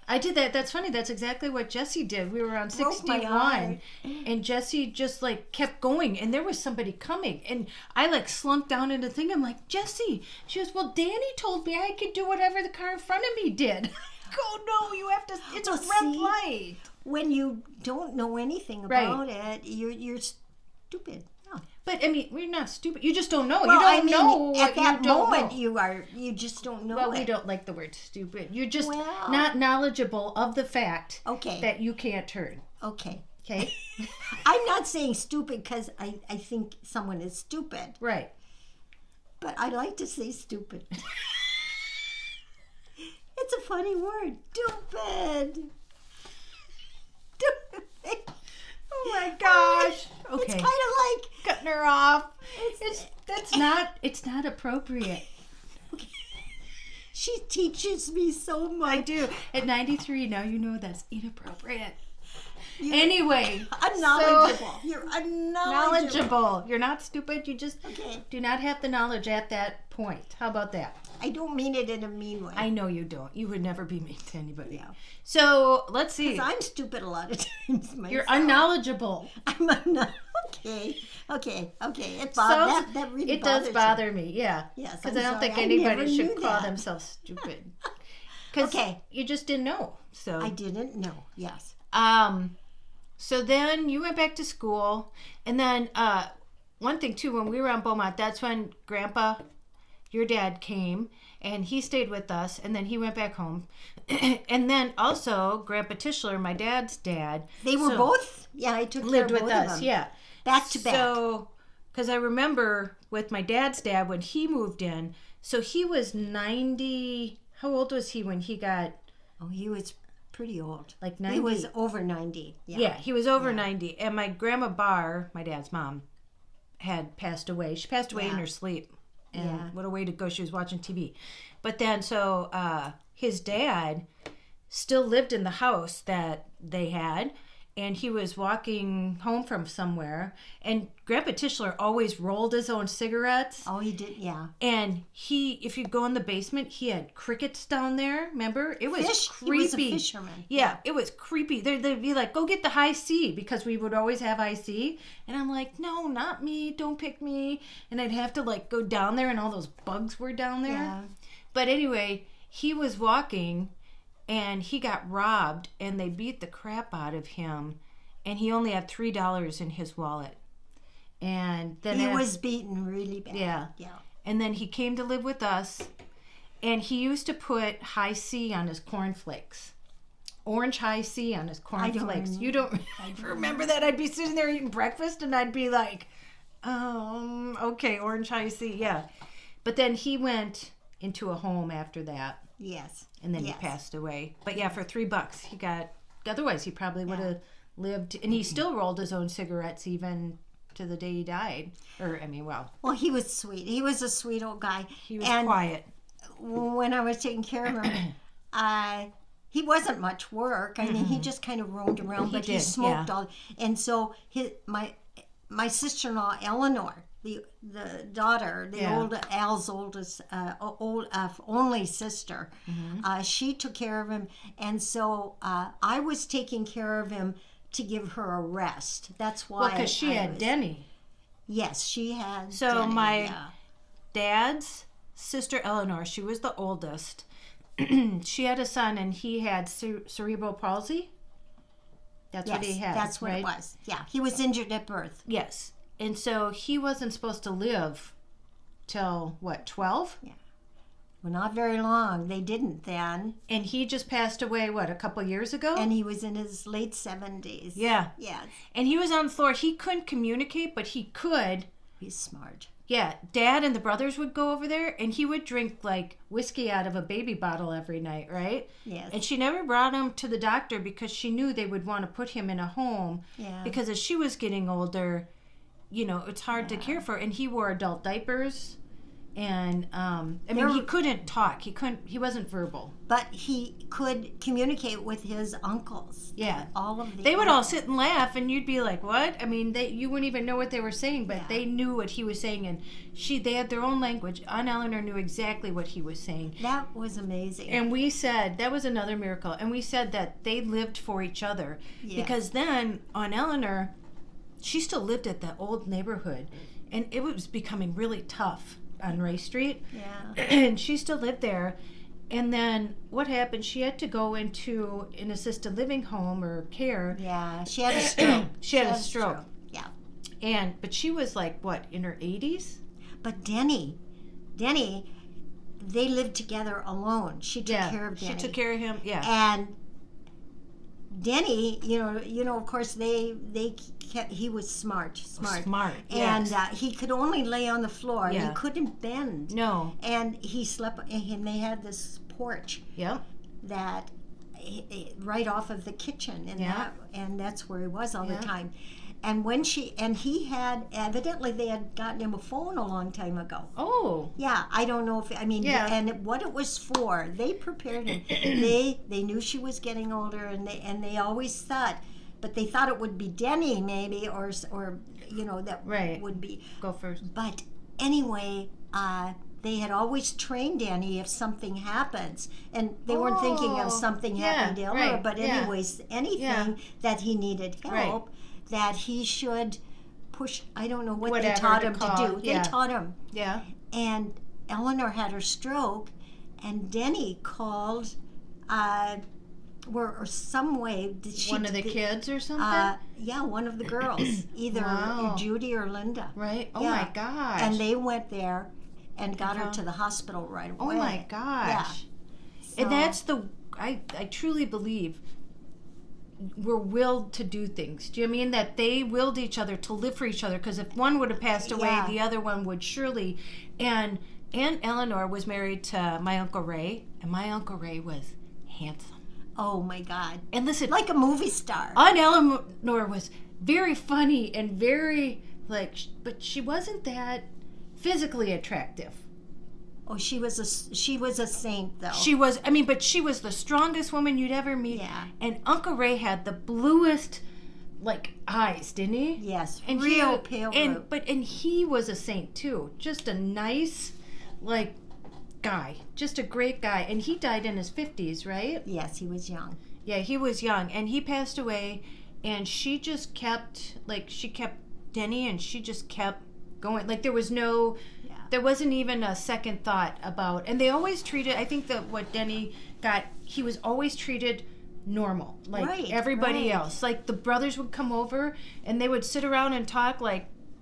I did that. That's funny. That's exactly what Jesse did. We were on Broke my 61, eye. and Jesse just like kept going, and there was somebody coming, and I like slumped down into the thing. I'm like, Jesse. She goes, well, Danny told me I could do whatever the car in front of me did. Oh no, you have to. It's a Well, red see? light. when you don't know anything Right. about it, you're stupid. No. But I mean, we're not stupid. You just don't know. Well, you don't I mean, know at what that you don't moment know. you just don't know Well, it. we don't like the word stupid. You're just Well. not knowledgeable of the fact Okay. that you can't turn. Okay. Okay? I'm not saying stupid because I think someone is stupid, Right. but I like to say stupid. It's a funny word. Stupid. Stupid. Oh my gosh. It's Okay. kind of like Cutting her off. It's- It's not appropriate. she teaches me so much. I do. At 93, now you know that's inappropriate. You're Anyway. unknowledgeable. So, You're unknowledgeable. knowledgeable. You're not stupid. You just Okay. do not have the knowledge at that point. How about that? I don't mean it in a mean way. I know you don't. You would never be mean to anybody. Yeah. So let's see. Because I'm stupid a lot of times myself. You're unknowledgeable. I'm okay. It So that really it does bothers bother me. Yeah. Yes, Because I'm I don't sorry. think I never anybody should knew call that. themselves stupid. Because Okay. you just didn't know. So. I didn't know. Yes. So then you went back to school, and then one thing too, when we were on Beaumont, that's when Grandpa, your dad, came, and he stayed with us, and then he went back home, and then also Grandpa Tischler, my dad's dad, They were both. Yeah, I took lived care of with both us. of them. Yeah, Back to back. So, because I remember with my dad's dad when he moved in, so he was 90. How old was he when he got? Oh, he was pretty old. Like 90. He was over 90. Yeah, he was over 90. And my grandma Barr, my dad's mom, had passed away. She passed away in Yeah. her sleep. And Yeah. what a way to go. She was watching TV. But then, so his dad still lived in the house that they had. And he was walking home from somewhere. And Grandpa Tischler always rolled his own cigarettes. Oh, he did. Yeah. And if you go in the basement, he had crickets down there. Remember? It was Fish? creepy. He was a fisherman. Yeah, it was creepy. They'd be like, go get the high C, because we would always have high C. And I'm like, no, not me. Don't pick me. And I'd have to like go down there, and all those bugs were down there. Yeah. But anyway, he was walking, and he got robbed, and they beat the crap out of him. And he only had $3 in his wallet. And then He was beaten really bad. Yeah. Yeah. And then he came to live with us, and he used to put high C on his cornflakes. Orange high C on his cornflakes. You don't remember that? I'd be sitting there eating breakfast, and I'd be like, okay, orange high C, yeah. But then he went into a home after that, Yes. and then Yes. he passed away. But yeah, for $3 he got, otherwise he probably would have lived, and he still rolled his own cigarettes even to the day he died. Or, I mean, well, Well, he was sweet. He was a sweet old guy. he was And quiet. when I was taking care of him, he wasn't much work. I mean, he just kind of roamed around, He but he did, smoked yeah. all. And so my sister-in-law Eleanor, the daughter, Al's oldest, only sister, she took care of him, and so I was taking care of him to give her a rest. That's why. Well, because she had Denny. Yes, she had. So Denny, my yeah. dad's sister Eleanor, she was the oldest. She had a son, and he had cerebral palsy. That's what he had. That's what right? it was. Yeah, he was injured at birth. Yes. And so he wasn't supposed to live till, what, 12? Yeah. Well, not very long. They didn't then. And he just passed away, what, a couple years ago? And he was in his late 70s. Yeah. Yes. And he was on the floor. He couldn't communicate, but he could. He's smart. Yeah, Dad and the brothers would go over there, and he would drink like whiskey out of a baby bottle every night, right? Yes. And she never brought him to the doctor because she knew they would want to put him in a home. Yeah. Because as she was getting older, it's hard to care for. And he wore adult diapers, And he couldn't talk. He wasn't verbal. But he could communicate with his uncles. Yeah. All of the They would all sit and laugh, and you'd be like, what? I mean, you wouldn't even know what they were saying, but they knew what he was saying, and they had their own language. Aunt Eleanor knew exactly what he was saying. That was amazing. And we said, that was another miracle, and we said that they lived for each other. Yes. Because then Aunt Eleanor, she still lived at that old neighborhood, and it was becoming really tough on Ray Street. Yeah. And she still lived there. And then what happened? She had to go into an assisted living home or care. Yeah, she had a stroke. She had a stroke. Yeah. But she was like, what, in her 80s? But Denny, they lived together alone. She took care of Denny. She took care of him, And Denny, of course, he was smart. And he could only lay on the floor. Yeah. He couldn't bend. No. And he slept, and they had this porch. Yep. That right off of the kitchen, and that's where he was all the time. And evidently they had gotten him a phone a long time ago. Oh. Yeah, I don't know and what it was for. They prepared him. They knew she was getting older, and they always thought, but they thought it would be Denny maybe, or that would be. Go first. But anyway, they had always trained Denny if something happens, and they weren't thinking of something happening to Eleanor, but anyways, anything that he needed help. That he should push, I don't know what they taught him to do. They taught him. Yeah. And Eleanor had her stroke, and Denny called, or some way. One of the kids or something? Yeah, one of the girls. Either Judy or Linda. Right? Oh my gosh. And they went there and got her to the hospital right away. Oh my gosh. Yeah. So, and that's I truly believe we're willed to do things. Do you mean that they willed each other to live for each other? Because if one would have passed away, the other one would surely. And Aunt Eleanor was married to my Uncle Ray, and my Uncle Ray was handsome. Oh my God. And listen, like a movie star. Aunt Eleanor was very funny and very but she wasn't that physically attractive. Oh, she was a saint, though. She was, but she was the strongest woman you'd ever meet. Yeah. And Uncle Ray had the bluest, eyes, didn't he? Yes, and real pale blue. And he was a saint, too. Just a nice, guy. Just a great guy. And he died in his 50s, right? Yes, he was young. Yeah, he was young. And he passed away, and she just kept, Denny, and she just kept going. There was no... There wasn't even a second thought about, and they always treated, I think that what Denny got, he was always treated normal, everybody else. The brothers would come over, and they would sit around and talk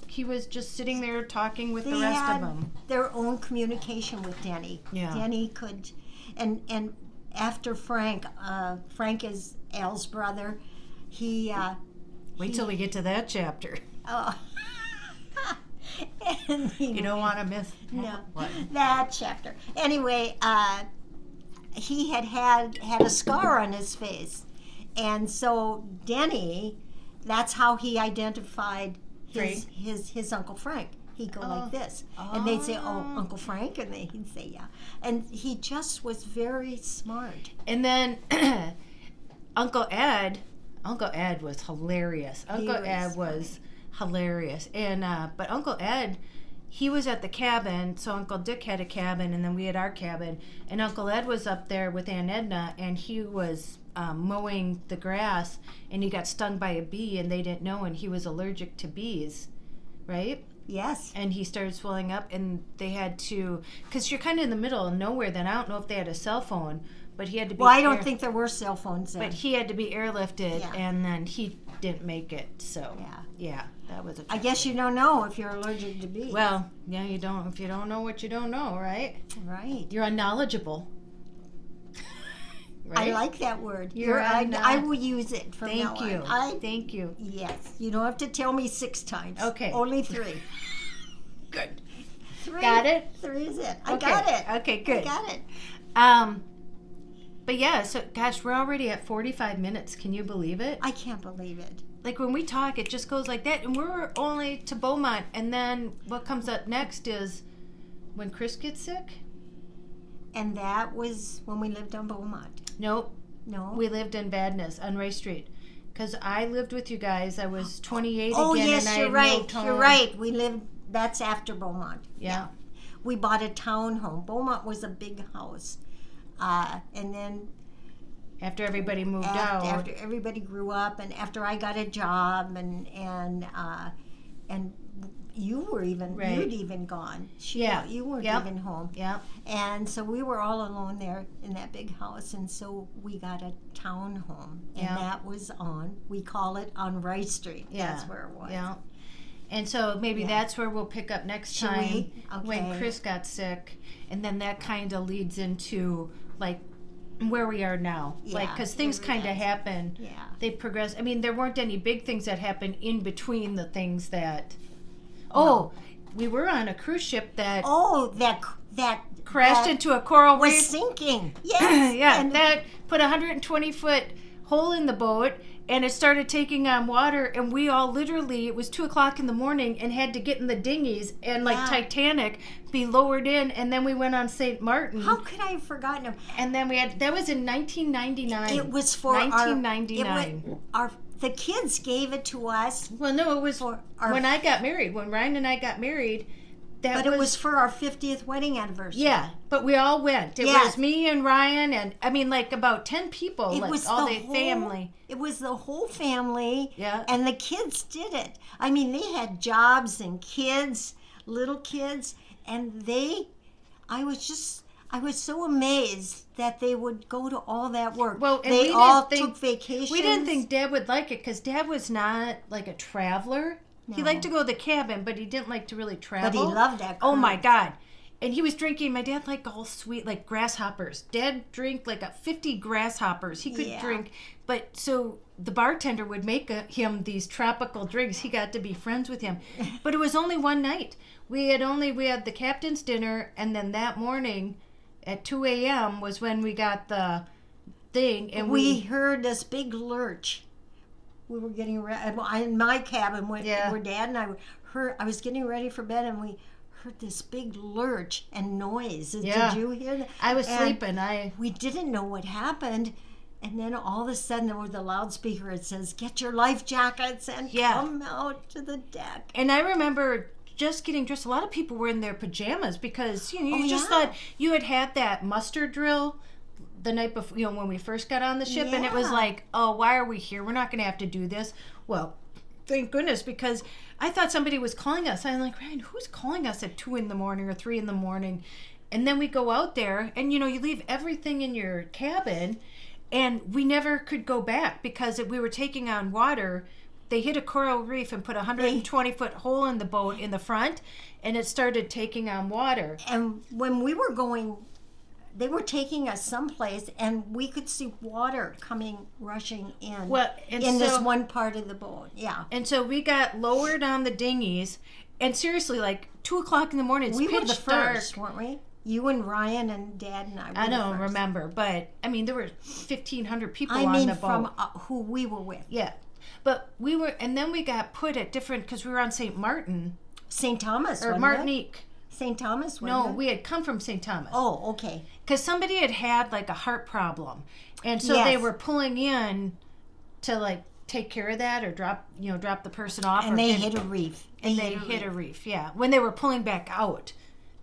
he was just sitting there talking with the rest of them. Their own communication with Denny. Yeah. Denny could, and after Frank is Al's brother, he... Wait till we get to that chapter. Oh... You don't want to miss that chapter. Anyway, he had a scar on his face, and so Denny, that's how he identified his Uncle Frank. He'd go like this, and they'd say, "Oh, Uncle Frank," and he'd say, "Yeah," and he just was very smart. And then Uncle Ed was hilarious. Uncle Ed was hilarious. And but Uncle Ed, he was at the cabin, so Uncle Dick had a cabin, and then we had our cabin, and Uncle Ed was up there with Aunt Edna, and he was mowing the grass, and he got stung by a bee, and they didn't know, and he was allergic to bees, right? Yes. And he started swelling up, and they had to, because you're kind of in the middle of nowhere then. I don't know if they had a cell phone, but he had to be... Well, I don't think there were cell phones then. But he had to be airlifted, and then he didn't make it, so... Yeah, that was I guess you don't know if you're allergic to bees. Well, yeah, you don't. If you don't know what you don't know, right? Right. You're unknowledgeable. Right? I like that word. I will use it from now on. Thank you. Yes. You don't have to tell me 6 times. Okay. Only 3. Good. 3. Got it? 3 is it. I got it. Okay, good. I got it. But yeah, so gosh, we're already at 45 minutes. Can you believe it? I can't believe it. When we talk, it just goes like that. And we're only to Beaumont. And then what comes up next is When Chris gets sick? And that was when we lived on Beaumont. Nope. No? We lived in Badness on Rice Street. Because I lived with you guys. I was 28 Oh, again. yes, and I you're had right. moved home. You're right. We lived, that's after Beaumont. Yeah. We bought a townhome. Beaumont was a big house. And then After everybody moved after, out. after everybody grew up and after I got a job and you were even, Right. you'd even gone. Yeah. You weren't Yep. even home. Yeah. And so we were all alone there in that big house, and so we got a townhome, and Yeah. that was we call it on Rice Street. Yeah. That's where it was. Yeah. And so maybe Yeah. that's where we'll pick up next Should time we? when Okay. Chris got sick. And then that kind of leads into like where we are now. Like, Yeah, because things it kind of does. happen. Yeah. They progress. I mean, there weren't any big things that happened in between the things that. No. Oh, we were on a cruise ship that Oh, that crashed that into a coral was reef. sinking. Yes. Yeah, And that put a 120-foot hole in the boat, and it started taking on water, and we all literally, it was 2 o'clock in the morning, and had to get in the dinghies and like Yeah. Titanic be lowered in, and then we went on St. Martin. how could I have forgotten him? And then we had, that was in 1999. It was for 1999. the kids gave it to us, Well, no, it was for our- when I got married, when Ryan and I got married. That but it was for our 50th wedding anniversary. Yeah, but we all went. It Yes. was me and Ryan, and I mean, like about 10 people, It like was all the the whole family. It was the whole family. Yeah. And the kids did it. I mean, they had jobs and kids, little kids, and I was so amazed that they would go to all that work. Well, and they we all didn't think- took vacations. We didn't think Dad would like it because Dad was not like a traveler. He No. liked to go to the cabin, but he didn't like to really travel. But he loved that Oh my cruise. God. And he was drinking, my dad liked all sweet, like grasshoppers. Dad drank like 50 grasshoppers. He could Yeah. drink. But so the bartender would make him these tropical drinks. He got to be friends with him. But it was only one night. We had the captain's dinner, and then that morning at 2 a.m. was when we got the thing. And we heard this big lurch. We were getting ready in my cabin where Dad and I heard. I was getting ready for bed, and we heard this big lurch and noise. Yeah. Did you hear that? I was And sleeping. we didn't know what happened, and then all of a sudden there was the loudspeaker. It says, "Get your life jackets and Yeah. come out to the deck." And I remember just getting dressed. A lot of people were in their pajamas because you Oh, just yeah. thought you had that muster drill the night before, when we first got on the ship, and it was Yeah. like, oh, why are we here? We're not going to have to do this. Well, thank goodness, because I thought somebody was calling us. I'm like, Ryan, who's calling us at 2 in the morning or 3 in the morning? And then we go out there, and you leave everything in your cabin, and we never could go back because we were taking on water. They hit a coral reef and put a 120-foot hole in the boat in the front, and it started taking on water. And when we were going, they were taking us someplace, and we could see water rushing in. Well, and in this so- one part of the boat. Yeah. And so we got lowered on the dinghies, and seriously, like 2 o'clock in the morning, it's We were pitch the dark. first, weren't we? You and Ryan and Dad and I were I the don't first. remember, but I mean, there were 1,500 people I on mean, the boat. from who we were with. Yeah, but we were, and then we got put at different because we were on St. Martin St. Thomas, or wasn't Martinique. St. Thomas, No, wasn't it? we had come from St. Thomas. Oh, okay. Because somebody had like a heart problem, and so they Yes. were pulling in to like take care of that or drop the person off. And or they get- hit a reef. and they hit a reef. Yeah, when they were pulling back out,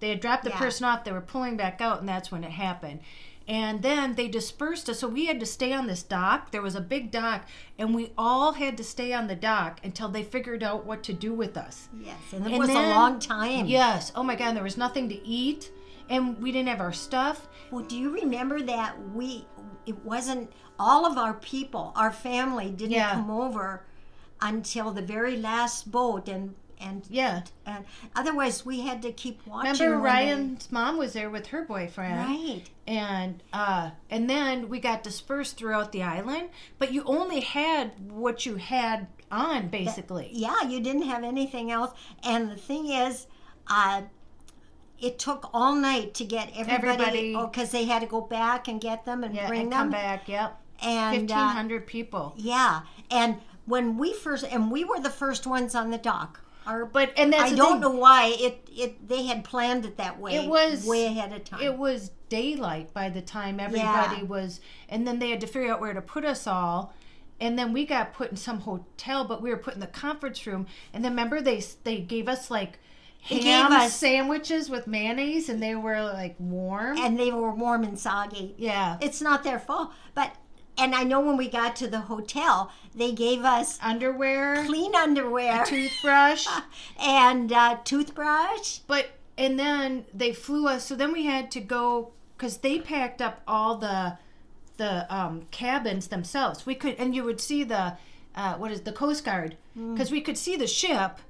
they had dropped the Yeah. person off. They were pulling back out, and that's when it happened. And then they dispersed us, so we had to stay on this dock. There was a big dock, and we all had to stay on the dock until they figured out what to do with us. Yes, and it And was then- a long time. Yes. Oh my God, there was nothing to eat, and we didn't have our stuff. Well, do you remember that it wasn't all of our people, our family didn't Yeah. come over until the very last boat, and Yeah. otherwise we had to keep watching. Remember when they- Ryan's mom was there with her boyfriend. Right. And then we got dispersed throughout the island, but you only had what you had on, basically. Yeah, you didn't have anything else. And the thing is, it took all night to get everybody. Everybody. Because they had to go back and get them and Yeah, bring and them. come back. Yep. And 1,500 people. yeah, and when we were the first ones on the dock. And that's I the don't thing. know why they had planned it that way. It was way ahead of time. It was daylight by the time everybody was, and then they had to figure out where to put us all. And then we got put in some hotel, but we were put in the conference room. And then remember they gave us like ham sandwiches with mayonnaise, and they were like warm. And they were warm and soggy. Yeah. It's not their fault. And I know when we got to the hotel, they gave us underwear, clean underwear, a toothbrush, and toothbrush. And then they flew us. So then we had to go, because they packed up all the cabins themselves. We could, and you would see the Coast Guard, because we could see the ship,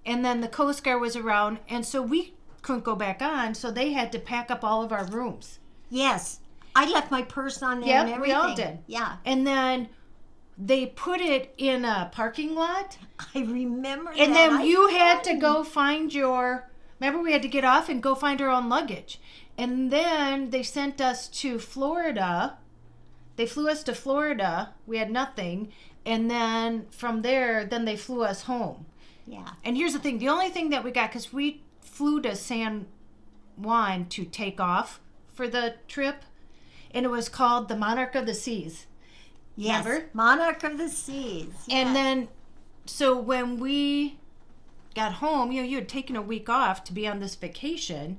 and then the Coast Guard was around, and so we couldn't go back on, so they had to pack up all of our rooms. Yes, I left my purse on there and everything. We all did. Yeah, and then they put it in a parking lot. I remember. And then you had to go find your. Remember, we had to get off and go find our own luggage, and then they sent us to Florida. They flew us to Florida. We had nothing. And then from there, then they flew us home. Yeah. And here's the thing. The only thing that we got, because we flew to San Juan to take off for the trip, and it was called the Monarch of the Seas. Yes. Remember? Monarch of the Seas. Yes. And then, so when we got home, you had taken a week off to be on this vacation.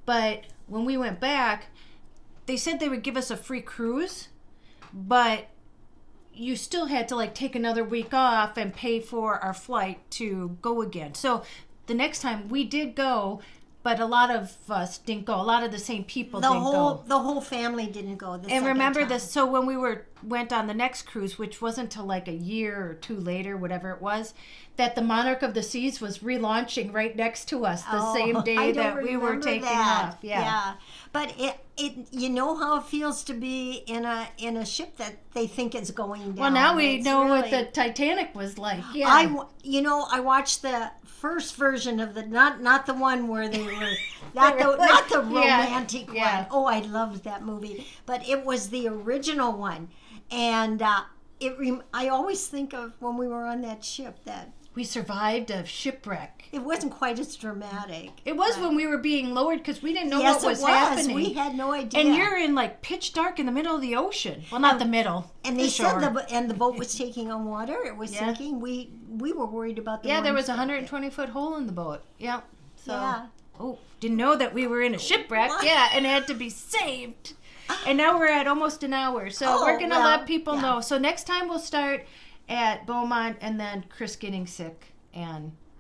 But when we went back, they said they would give us a free cruise. But you still had to like take another week off and pay for our flight to go again. So the next time we did go, but a lot of us didn't go. A lot of the same people didn't go. The whole family didn't go. And remember this, so when we went on the next cruise, which wasn't till like a year or two later, whatever it was, that the Monarch of the Seas was relaunching right next to us the same day that we were taking off. Yeah. But it you know how it feels to be in a ship that they think is going down. Well, now we know what the Titanic was like. Yeah. I watched the first version of not the one where they were not the romantic one. Oh, I loved that movie, but it was the original one, and I always think of when we were on that ship that we survived a shipwreck. It wasn't quite as dramatic. It was when we were being lowered because we didn't know what was happening. We had no idea. And you're in like pitch dark in the middle of the ocean. Well, not the middle. And they said the boat was taking on water. It was sinking. We were worried about the. Yeah, there was a 120-foot hole in the boat. Yeah. So. Yeah. Oh, didn't know that we were in a shipwreck. Yeah, and had to be saved. And now we're at almost an hour, so we're gonna let people know. So next time we'll start at Beaumont, and then Chris getting sick,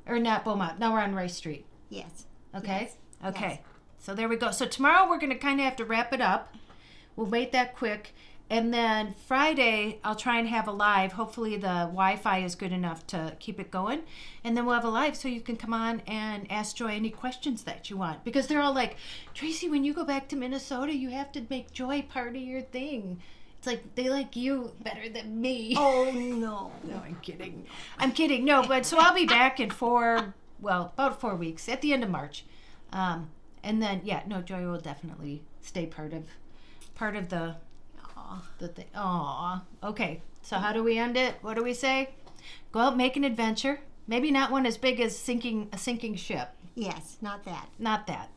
or not Beaumont. Now we're on Rice Street. Yes. Okay. Yes. Okay. Yes. So there we go. So tomorrow we're gonna kind of have to wrap it up. We'll make that quick, and then Friday I'll try and have a live. Hopefully the Wi-Fi is good enough to keep it going, and then we'll have a live so you can come on and ask Joy any questions that you want, because they're all like, Tracy, when you go back to Minnesota, you have to make Joy part of your thing. It's like they like you better than me. Oh, no. No, I'm kidding. I'm kidding. No, but so I'll be back in about 4 weeks at the end of March. And then, Joy will definitely stay part of the thing. Aw. Okay. So how do we end it? What do we say? Go out, make an adventure. Maybe not one as big as a sinking ship. Yes, not that. Not that.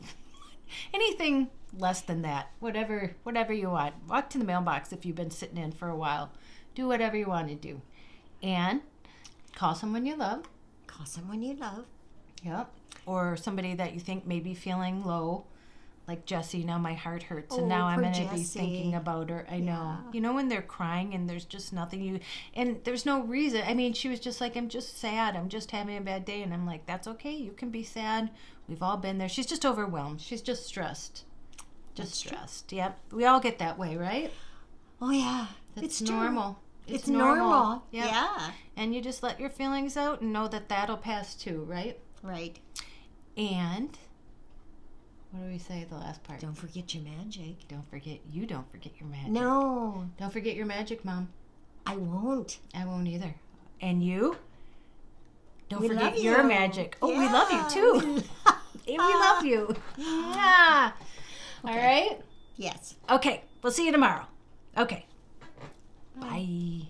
Anything less than that. Whatever you want. Walk to the mailbox if you've been sitting in for a while. Do whatever you want to do. And call someone you love. Call someone you love. Yep. Or somebody that you think may be feeling low. Like Jessie, now my heart hurts, and now I'm going to be thinking about her. I know. You know when they're crying and there's just nothing and there's no reason. I mean, she was just like, I'm just sad. I'm just having a bad day. And I'm like, that's okay. You can be sad. We've all been there. She's just overwhelmed. She's just stressed. Just stressed. True. Yep. We all get that way, right? Oh, yeah. It's normal. It's normal. Yep. Yeah. And you just let your feelings out and know that that'll pass too, right? Right. And what do we say the last part? Don't forget your magic. Don't forget your magic. No. Don't forget your magic, Mom. I won't. I won't either. And you? Don't we forget your magic. Oh, we love you too. We love you. Yeah. Okay. All right? Yes. Okay. We'll see you tomorrow. Okay. Bye.